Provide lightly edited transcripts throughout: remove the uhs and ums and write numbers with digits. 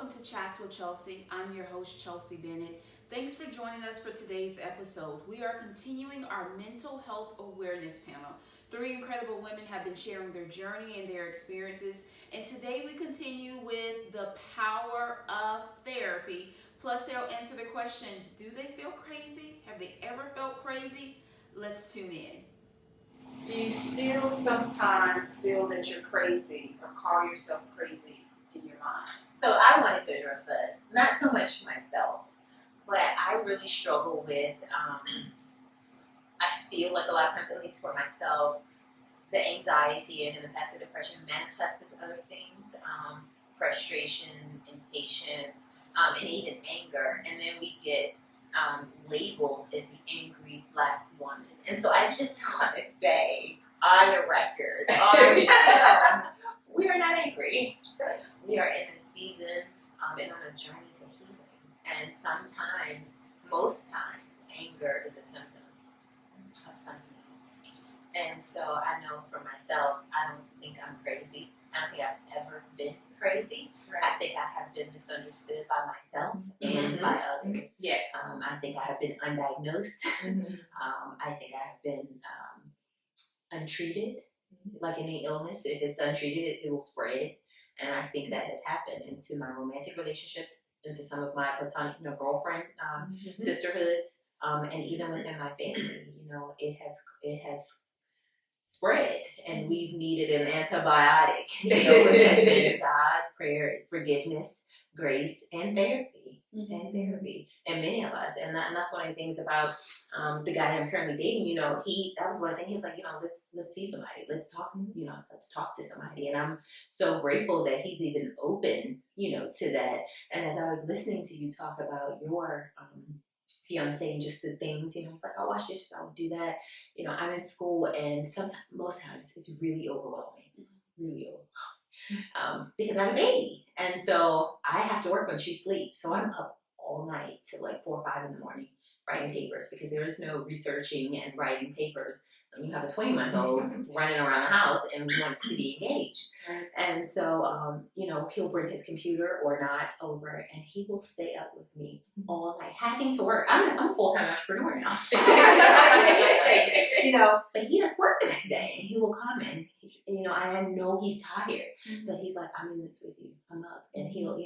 welcome to Chats with Chelsea. I'm your host, Chelsea Bennett. Thanks for joining us for today's episode. We are continuing our mental health awareness panel. Three incredible women have been sharing their journey and their experiences, and today we continue with the power of therapy. Plus, they'll answer the question, do they feel crazy? Have they ever felt crazy? Let's tune in. Do you still sometimes feel that you're crazy or call yourself crazy in your mind? So I wanted to address that. Not so much myself, but I really struggle with, I feel like a lot of times, at least for myself, the anxiety and then the passive depression manifests as other things, frustration, impatience, and even anger. And then we get labeled as the angry Black woman. And so I just want to say on the record, we are not angry. We are in a season and on a journey to healing. And sometimes, most times, anger is a symptom of something else. And so I know for myself, I don't think I'm crazy. I don't think I've ever been crazy. Right. I think I have been misunderstood by myself and by others. Yes. I think I have been undiagnosed. I think I have been untreated. Like any illness, if it's untreated, it will spread. And I think that has happened into my romantic relationships, into some of my platonic, girlfriend sisterhoods, and even within my family. It has spread, and we've needed an antibiotic, which has been God, prayer, forgiveness, grace, and therapy. And many of us, and that's one of the things about the guy that I'm currently dating. That was one of the things. He was like, let's see somebody, let's talk, let's talk to somebody, and I'm so grateful that he's even open, to that. And as I was listening to you talk about your fiance and just the things, it's like, I watch this, I would do that. I'm in school, and most times it's really overwhelming, because I have a baby, and so I have to work when she sleeps. So I'm up all night till like 4 or 5 in the morning writing papers, because there is no researching and writing papers when you have a 20-month-old running around the house and wants to be engaged. And so, he'll bring his computer or not over, and he will stay up with me all night, having to work. I'm a full-time entrepreneur now, but he has work the next day, and he will come and, I know he's tired, but he's like, I'm in this with you. I'm up. And he'll,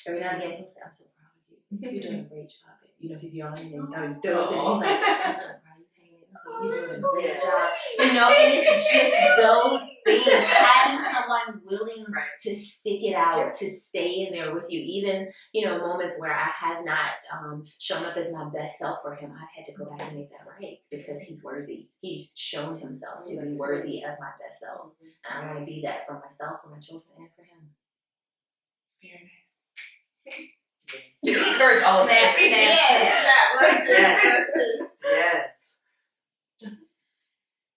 every now and again, he'll say, I'm so proud of you. You're doing a great job. He's yawning and dozing. He's like, I'm so proud of you. You're doing a great job. And it's just those things. Having someone willing to stick it out, to stay in there with you, even, moments where I have not shown up as my best self for him, I've had to go back and make that right, because he's worthy. He's shown himself to be worthy of my best self. And I want to be that for myself, for my children, and for him. Very nice. You encourage all of that. Yes.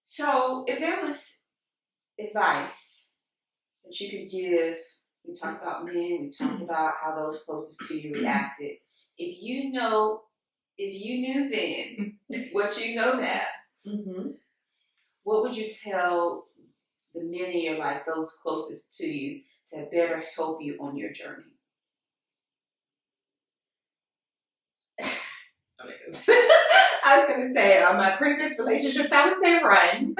So, if there was advice that you could give, we talked about men, we talked about how those closest to you reacted. If you knew then what you know now, what would you tell the men in your life, those closest to you, to better help you on your journey? I was going to say, my previous relationships, I would say run. And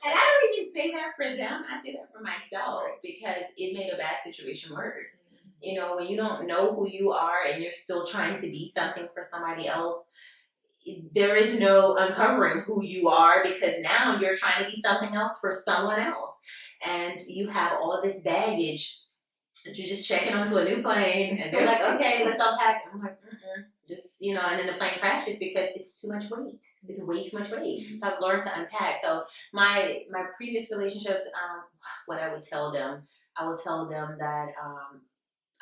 I don't even say that for them. I say that for myself, because it made a bad situation worse. When you don't know who you are and you're still trying to be something for somebody else, there is no uncovering who you are, because now you're trying to be something else for someone else. And you have all this baggage that you're just checking onto a new plane, and they're like, okay, let's unpack. And I'm like, just, and then the plane crashes because it's too much weight. It's way too much weight. So I've learned to unpack. So my previous relationships, what I would tell them, that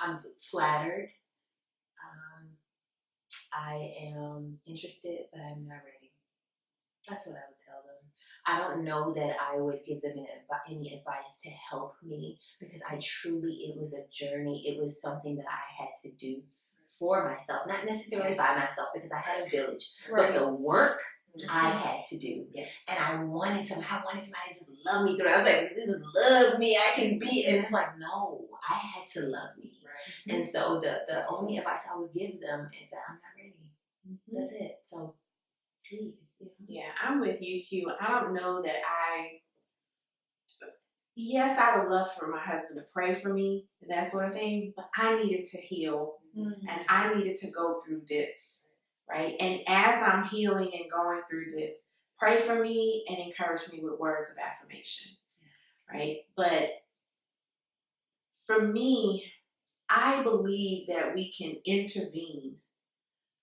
I'm flattered. I am interested, but I'm not ready. That's what I would tell them. I don't know that I would give them any advice to help me, because it was a journey. It was something that I had to do for myself, not necessarily by myself, because I had a village. But the work I had to do. Yes. And I wanted somebody to just love me through it. I was like, just love me, I can be. And it's like, no, I had to love me. Right. And so the only advice I would give them is that I'm not ready. That's it. So leave. Yeah, I'm with you, Q. I don't know that yes, I would love for my husband to pray for me and that sort of thing, but I needed to heal and I needed to go through this, right? And as I'm healing and going through this, pray for me and encourage me with words of affirmation, right? But for me, I believe that we can intervene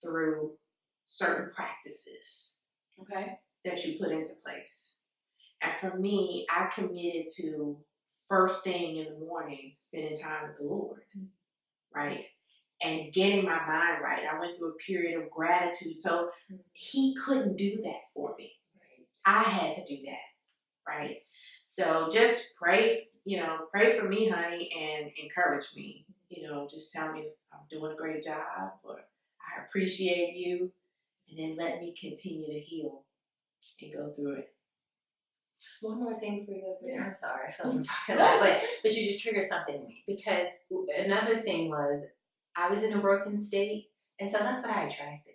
through certain practices, Okay. that you put into place. And for me, I committed to first thing in the morning, spending time with the Lord, right? And getting my mind right. I went through a period of gratitude. So he couldn't do that for me. I had to do that, right? So just pray for me, honey, and encourage me. Just tell me I'm doing a great job, or I appreciate you, and then let me continue to heal and go through it. One more thing for you. Yeah. I'm sorry, I feel like I'm talking a lot, but you just triggered something in me. Because another thing was, I was in a broken state, and so that's what I attracted.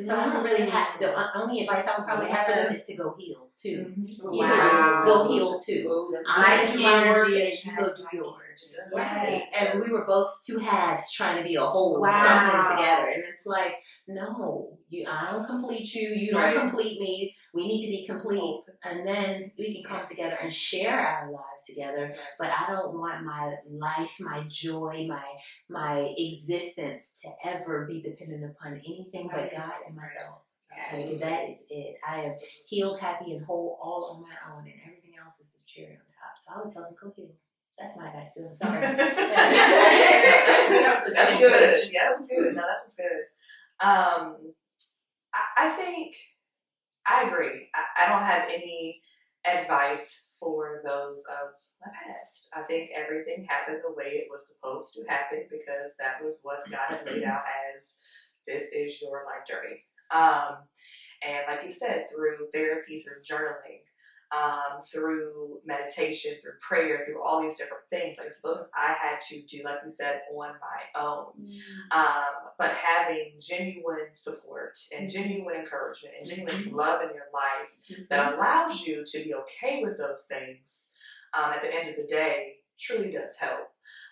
So I don't really have, the only advice I would probably have for them is to go heal too. Wow. Go heal too. I do my work and you go do yours. Right. And we were both two halves trying to be a whole, something together. And it's like, no, I don't complete you, you don't complete me. We need to be complete, and then we can come together and share our lives together. But I don't want my life, my joy, my existence to ever be dependent upon anything but God and myself. So that is it. I am healed, happy, and whole all on my own, and everything else is a cherry on top. So I would tell them, go heal. That's my advice to them. Sorry. That's good. Yeah, that was good. No, that was good. I think I agree. I don't have any advice for those of my past. I think everything happened the way it was supposed to happen because that was what God had laid out as this is your life journey. And like you said, through therapy, through journaling, through meditation, through prayer, through all these different things. Like I had to do, like you said, on my own. But having genuine support and genuine encouragement and genuine love in your life that allows you to be okay with those things at the end of the day truly does help.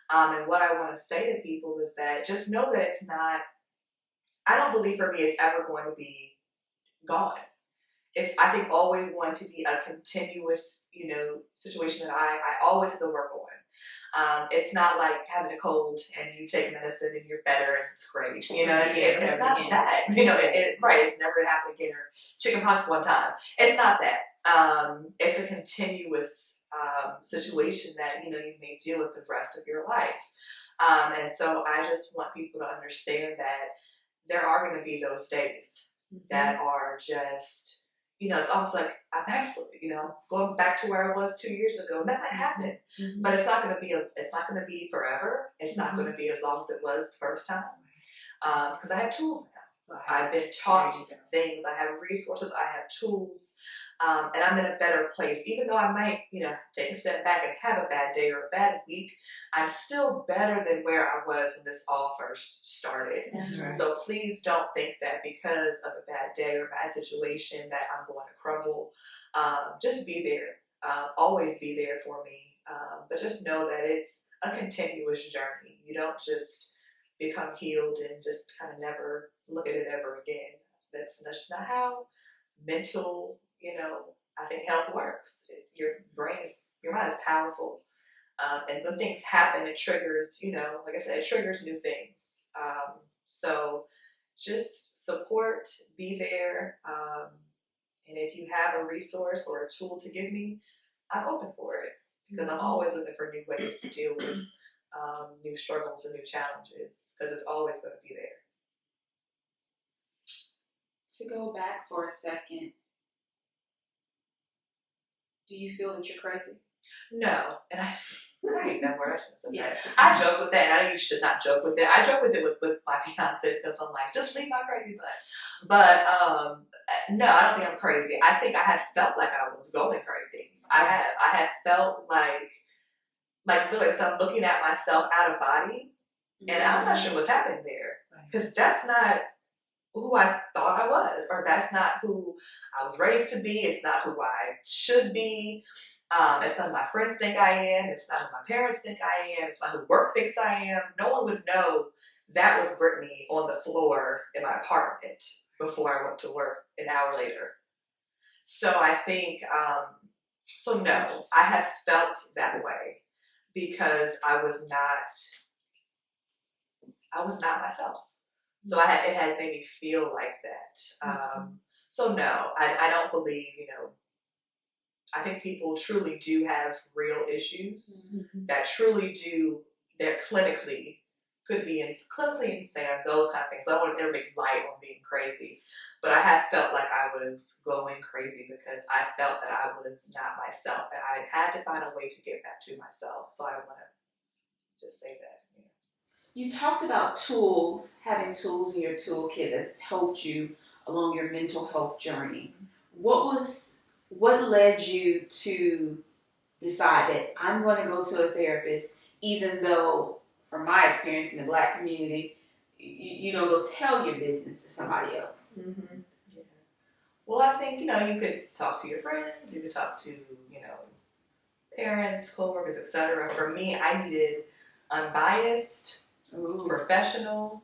And what I want to say to people is that just know that it's not, I don't believe for me it's ever going to be gone. It's, I think, always going to be a continuous, situation that I always have to work on. It's not like having a cold and you take medicine and you're better and it's great. You know what I mean? It's not that. It's never gonna happen again, or chicken pox one time. It's not that. It's a continuous situation that you may deal with the rest of your life. And so I just want people to understand that there are going to be those days that are just, it's almost like I backslid, going back to where I was 2 years ago. That might happen, but it's not going to be forever. It's not going to be as long as it was the first time, because I have tools now. I've been taught things. I have resources. I have tools. And I'm in a better place. Even though I might, take a step back and have a bad day or a bad week, I'm still better than where I was when this all first started. That's right. So please don't think that because of a bad day or a bad situation that I'm going to crumble. Just be there. Always be there for me. But just know that it's a continuous journey. You don't just become healed and just kind of never look at it ever again. That's just not how mental, I think health works. Your mind is powerful. And when things happen, it triggers, like I said, it triggers new things. So just support, be there. And if you have a resource or a tool to give me, I'm open for it because I'm always looking for new ways to deal with new struggles and new challenges because it's always going to be there. To go back for a second, do you feel that you're crazy? No, and Right, that word, I shouldn't have said Yeah. that. I joke with that, and I know you should not joke with it. I joke with it with my fiance because I'm like, just leave my crazy butt. But no, I don't think I'm crazy. I think I had felt like I was going crazy. I had felt like literally, so I'm looking at myself out of body, and I'm not sure what's happening there because that's not who I thought I was, or that's not who I was raised to be. It's not who I should be. It's not who my friends think I am. It's not who my parents think I am. It's not who work thinks I am. No one would know that was Brittany on the floor in my apartment before I went to work an hour later. So I think, so no, I have felt that way because I was not myself. So it has made me feel like that. So no, I don't believe, I think people truly do have real issues that truly do, they're clinically, could be clinically insane, or those kind of things. So I don't want to ever make light on being crazy. But I have felt like I was going crazy because I felt that I was not myself, and I had to find a way to get back to myself. So I want to just say that. You talked about tools, having tools in your toolkit that's helped you along your mental health journey. What led you to decide that I'm going to go to a therapist, even though, from my experience in the Black community, you don't go tell your business to somebody else? Mm-hmm. Yeah. Well, I think, you could talk to your friends, you could talk to, parents, coworkers, etc. For me, I needed unbiased, professional,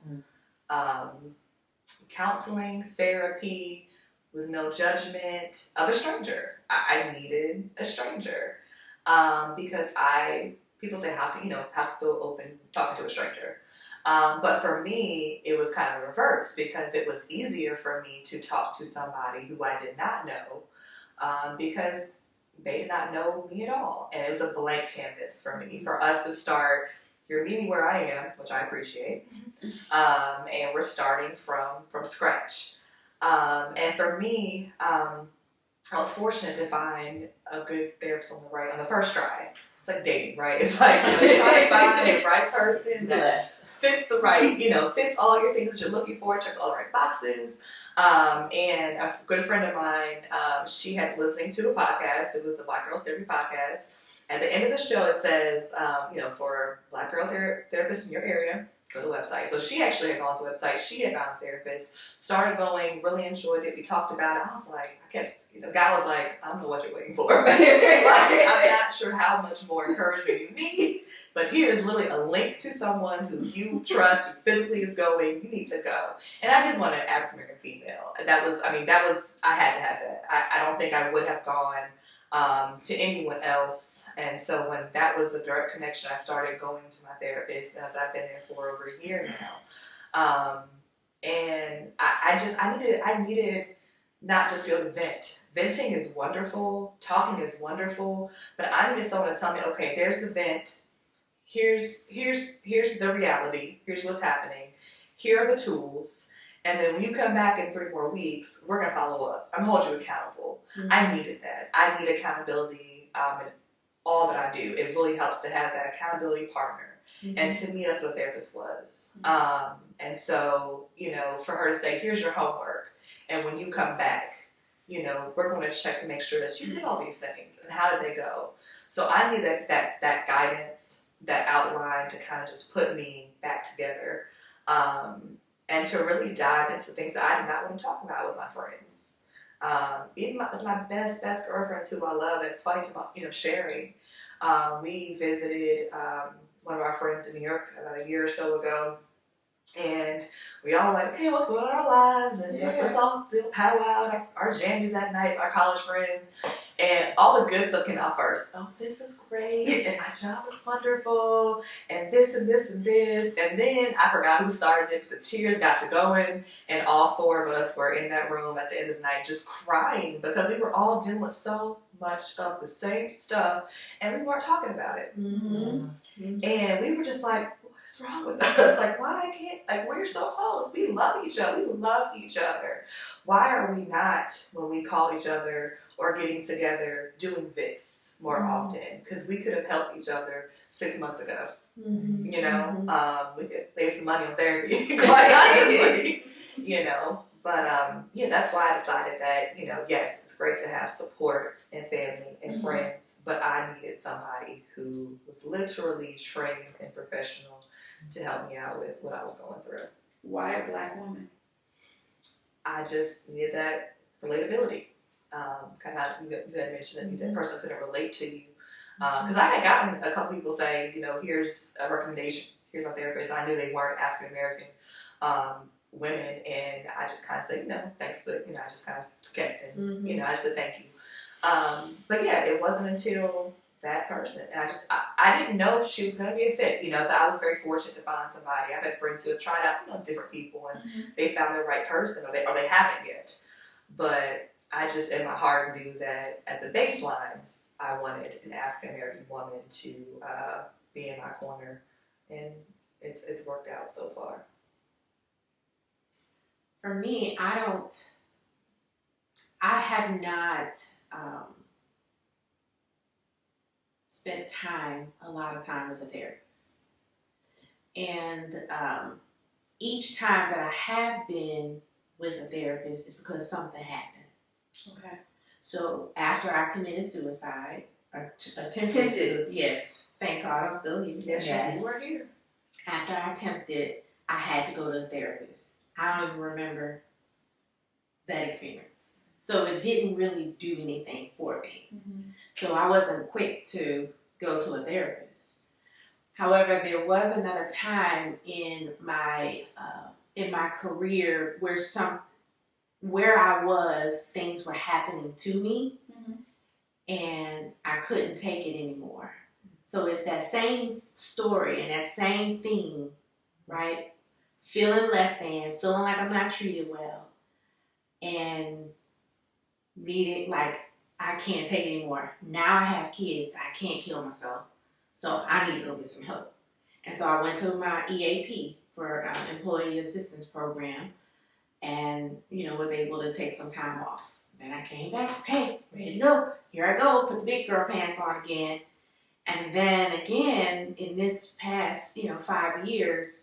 counseling, therapy, with no judgment of a stranger. I needed a stranger because people say, how can you feel open talking to a stranger? But for me, it was kind of reverse because it was easier for me to talk to somebody who I did not know because they did not know me at all. And it was a blank canvas for me, for us to start. You're meeting where I am, which I appreciate, and we're starting from scratch. And for me, I was fortunate to find a good therapist on the first try. It's like dating, right? It's like trying to find the right person that fits the right, fits all your things that you're looking for, checks all the right boxes. And a good friend of mine, she had listening to a podcast. It was the Black Girls Therapy podcast. At the end of the show, it says, for Black girl therapists in your area, go to the website. So she actually had gone to the website. She had found a therapist, started going, really enjoyed it. We talked about it. I was like, guy was like, I don't know what you're waiting for. I'm not sure how much more encouragement you need, but here's literally a link to someone who you trust, who physically is going. You need to go. And I did want an African American female. I had to have that. I don't think I would have gone to anyone else. And so when that was a direct connection, I started going to my therapist, as I've been there for over a year now. And I needed not just to be able to vent. Venting is wonderful, talking is wonderful, but I needed someone to tell me, okay, there's the vent, here's the reality, here's what's happening, here are the tools, and then when you come back in 3 more weeks, we're gonna follow up. I'm gonna hold you accountable. Mm-hmm. I needed that. I need accountability in all that I do. It really helps to have that accountability partner. Mm-hmm. And to me, that's what a therapist was. Mm-hmm. And so, for her to say, here's your homework, and when you come back, we're going to check and make sure that you did all these things, and how did they go? So I need that guidance, that outline to kind of just put me back together, and to really dive into things that I did not want to talk about with my friends. Even my best girlfriends who I love. It's funny to sharing. We visited one of our friends in New York about a year or so ago, and we all were like, okay, what's going on in our lives, and let's all do powwow and our jammies that night, our college friends, and all the good stuff came out first. Oh, this is great, and my job is wonderful, and this and this and this, and then I forgot who started it, but the tears got to going, and all 4 of us were in that room at the end of the night just crying because we were all dealing with so much of the same stuff, and we weren't talking about it. Mm-hmm. Mm-hmm. And we were just like, what's wrong with us? Like, why can't, we're so close. We love each other. We love each other. Why are we not, when we call each other or getting together, doing this more often? Because we could have helped each other 6 months ago. Mm-hmm. You know, we could save some money on therapy, quite honestly. You know, but yeah, that's why I decided that, you know, yes, it's great to have support and family and friends, but I needed somebody who was literally trained and professional to help me out with what I was going through. Why a Black woman? I just needed that relatability. Kind of, you had mentioned that that person couldn't relate to you. Because I had gotten a couple people saying, you know, here's a recommendation, here's a therapist. I knew they weren't African American women, and I just kind of said, no, thanks, but, you know, I just kind of kept and, you know, I just said thank you. But yeah, it wasn't until that person, and I didn't know she was going to be a fit, you know, so I was very fortunate to find somebody. I've had friends who have tried out, you know, different people, and they found the right person, or they haven't yet. But I just, in my heart, knew that at the baseline, I wanted an African American woman to be in my corner, and it's worked out so far. For me, I have not spent a lot of time with a therapist. And each time that I have been with a therapist is because something happened. Okay. So after I committed suicide, attempted. Yes, thank God I'm still here. Yes, you were here. After I attempted, I had to go to the therapist. I don't even remember that experience. So it didn't really do anything for me. So I wasn't quick to go to a therapist. However, there was another time in my career where I was, things were happening to me, and I couldn't take it anymore. So it's that same story and that same theme, right? Feeling less than, feeling like I'm not treated well, and needing, like, I can't take it anymore. Now I have kids, I can't kill myself, so I need to go get some help. And so I went to my EAP for Employee Assistance Program, and, you know, was able to take some time off. Then I came back, okay, ready to go. Here I go, put the big girl pants on again. And then again, in this past, 5 years,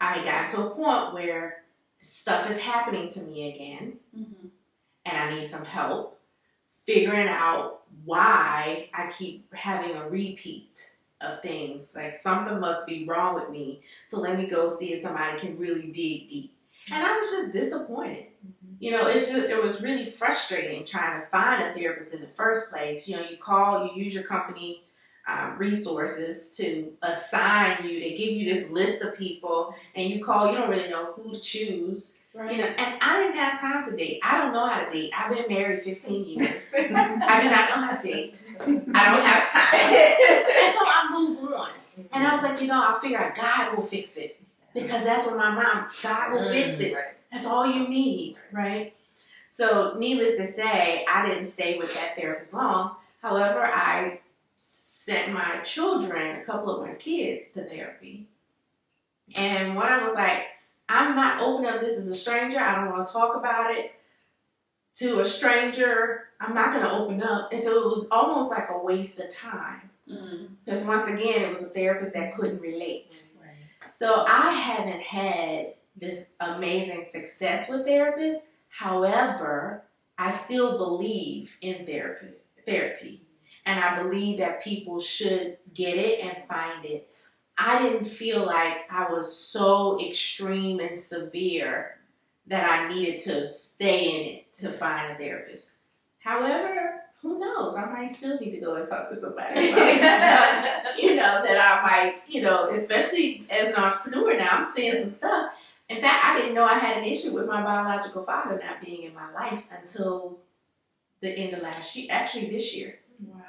I got to a point where stuff is happening to me again, and I need some help figuring out why I keep having a repeat of things. Like, something must be wrong with me, so let me go see if somebody can really dig deep. And I was just disappointed. It was really frustrating trying to find a therapist in the first place. You call, you use your company resources to assign you. They give you this list of people, and you call. You don't really know who to choose. Right. And I didn't have time to date. I don't know how to date. I've been married 15 years. I do not know how to date. I don't have time. And so I moved on. And I was like, I figure God will fix it. Because that's what my mom, God will fix it. That's all you need, right? So needless to say, I didn't stay with that therapist long. However, I sent my children, a couple of my kids, to therapy. And one of them was like, I'm not opening up this as a stranger. I don't want to talk about it to a stranger. I'm not going to open up. And so it was almost like a waste of time. Because once again, it was a therapist that couldn't relate. So I haven't had this amazing success with therapists. However, I still believe in therapy. And I believe that people should get it and find it. I didn't feel like I was so extreme and severe that I needed to stay in it to find a therapist. However, who knows? I might still need to go and talk to somebody about stuff, that I might, especially as an entrepreneur now, I'm seeing some stuff. In fact, I didn't know I had an issue with my biological father not being in my life until the end of last year, actually this year. Wow.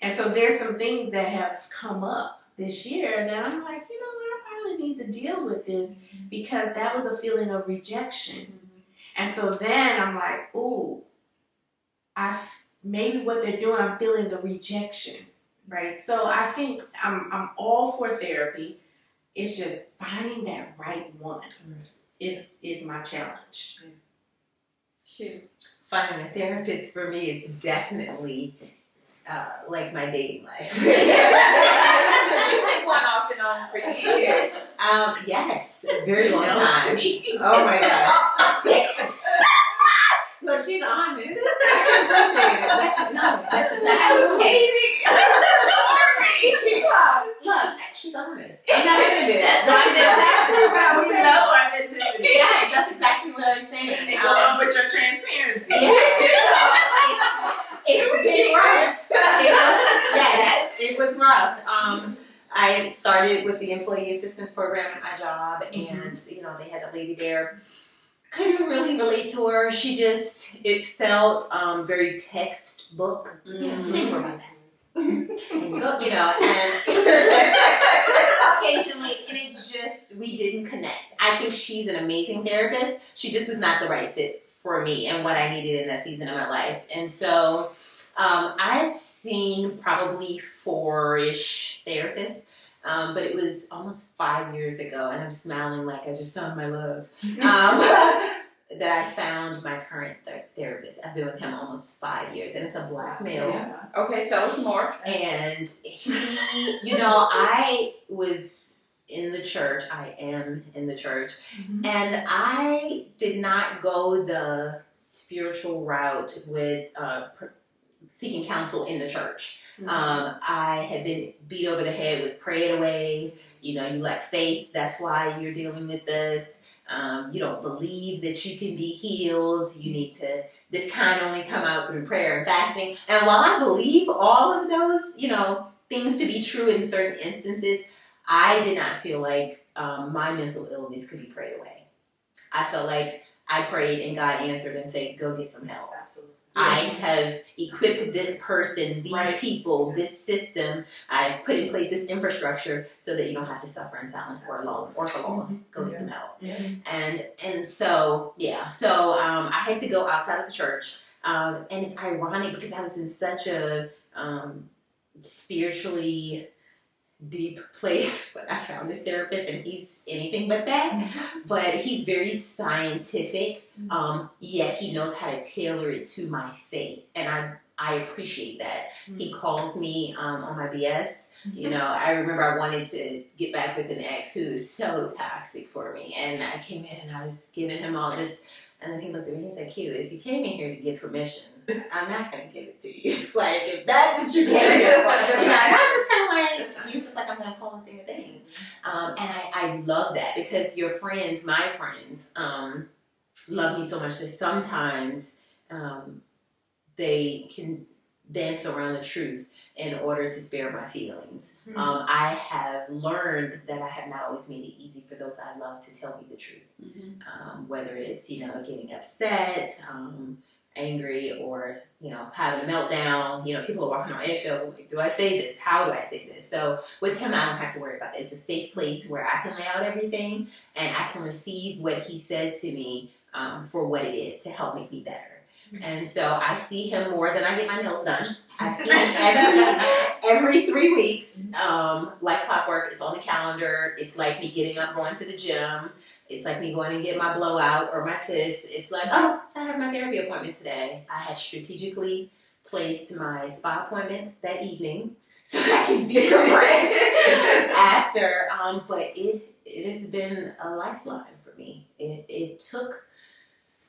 And so there's some things that have come up this year that I'm like, I probably need to deal with this because that was a feeling of rejection. And so then I'm like, ooh, maybe what they're doing, I'm feeling the rejection, right? So I think I'm all for therapy. It's just finding that right one is my challenge. Cute. Finding a therapist for me is definitely like my dating life. You've been going off and on for years. Yes, a very long time. Oh my god. Look, she's honest. That's amazing. Look, she's honest. I'm not gonna do that. That's exactly what I was saying. Yes, that's exactly what I was saying. And go on with your transparency. It's been rough. Yes, it was rough. I started with the employee assistance program at my job, and you know they had a lady there. Couldn't really relate to her. She just it felt very textbook. You know, sing about that. And go, you know, and occasionally, and it just we didn't connect. I think she's an amazing therapist. She just was not the right fit for me and what I needed in that season of my life. And so I've seen probably 4-ish therapists, but it was almost 5 years ago, and I'm smiling like I just found my love. That I found my current therapist. I've been with him almost 5 years, and it's a black male. Yeah. Okay, tell us more. And he, you know, I was in the church. I am in the church. And I did not go the spiritual route with seeking counsel in the church. I had been beat over the head with pray it away. You know, you lack faith. That's why you're dealing with this. You don't believe that you can be healed. You need to, this kind only come out through prayer and fasting. And while I believe all of those, you know, things to be true in certain instances, I did not feel like my mental illness could be prayed away. I felt like I prayed and God answered and said, go get some help. Absolutely. I have equipped this person, these people, this system. I've put in place this infrastructure so that you don't have to suffer in silence or alone or for long. Go get some help. And so, yeah. So I had to go outside of the church. And it's ironic because I was in such a spiritually deep place, but I found this therapist and he's anything but that. But he's very scientific, yet he knows how to tailor it to my faith, and I appreciate that. He calls me on my BS. You know, I remember I wanted to get back with an ex who was so toxic for me, and I came in and I was giving him all this. And then he looked at me and said, Q, if you came in here to get permission, I'm not going to give it to you. Like, if that's what you came here for. You know, and I was just kind of like, he was just like, I'm going to call a thing a thing. And I love that because your friends, my friends, love me so much that sometimes they can dance around the truth in order to spare my feelings. I have learned that I have not always made it easy for those I love to tell me the truth. Whether it's, you know, getting upset, angry, or, you know, having a meltdown. You know, people are walking on eggshells like, do I say this? How do I say this? So with him, I don't have to worry about it. It's a safe place where I can lay out everything and I can receive what he says to me for what it is to help make me better. And so I see him more than I get my nails done. I see him every 3 weeks. Like clockwork, it's on the calendar. It's like me getting up, going to the gym. It's like me going and get my blowout or my test. It's like, oh, I have my therapy appointment today. I had strategically placed my spa appointment that evening so I can decompress after. But it has been a lifeline for me. It took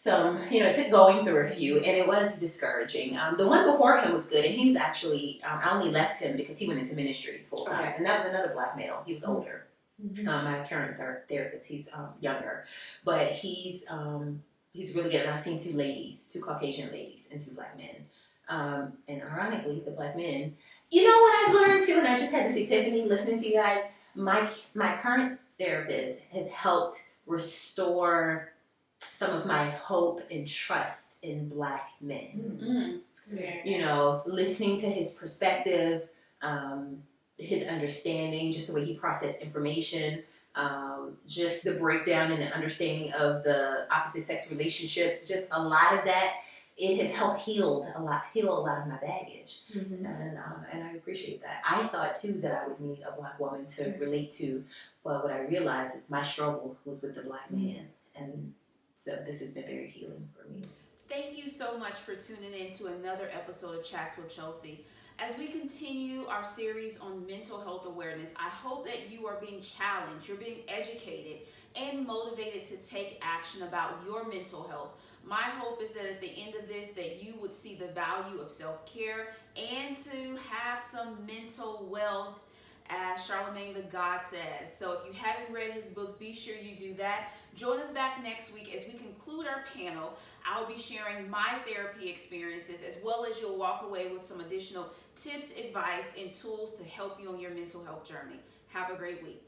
it took going through a few, and it was discouraging. The one before him was good, and he was actually, I only left him because he went into ministry full time, and that was another black male. He was older. My current therapist, he's younger, but he's really good. And I've seen 2 ladies, 2 Caucasian ladies, and 2 black men. And ironically, the black men, you know what I've learned too, and I just had this epiphany listening to you guys. My current therapist has helped restore some of my hope and trust in black men. You know, listening to his perspective, his understanding, just the way he processed information, just the breakdown and the understanding of the opposite sex relationships, just a lot of that. It has helped heal a lot of my baggage, and I appreciate that. I thought too that I would need a black woman to relate to, but what I realized is my struggle was with the black man, and so this has been very healing for me. Thank you so much for tuning in to another episode of Chats with Chelsi. As we continue our series on mental health awareness, I hope that you are being challenged, you're being educated, and motivated to take action about your mental health. My hope is that at the end of this, that you would see the value of self-care and to have some mental wealth, as Charlemagne the God says. So if you haven't read his book, be sure you do that. Join us back next week as we conclude our panel. I'll be sharing my therapy experiences, as well as you'll walk away with some additional tips, advice, and tools to help you on your mental health journey. Have a great week.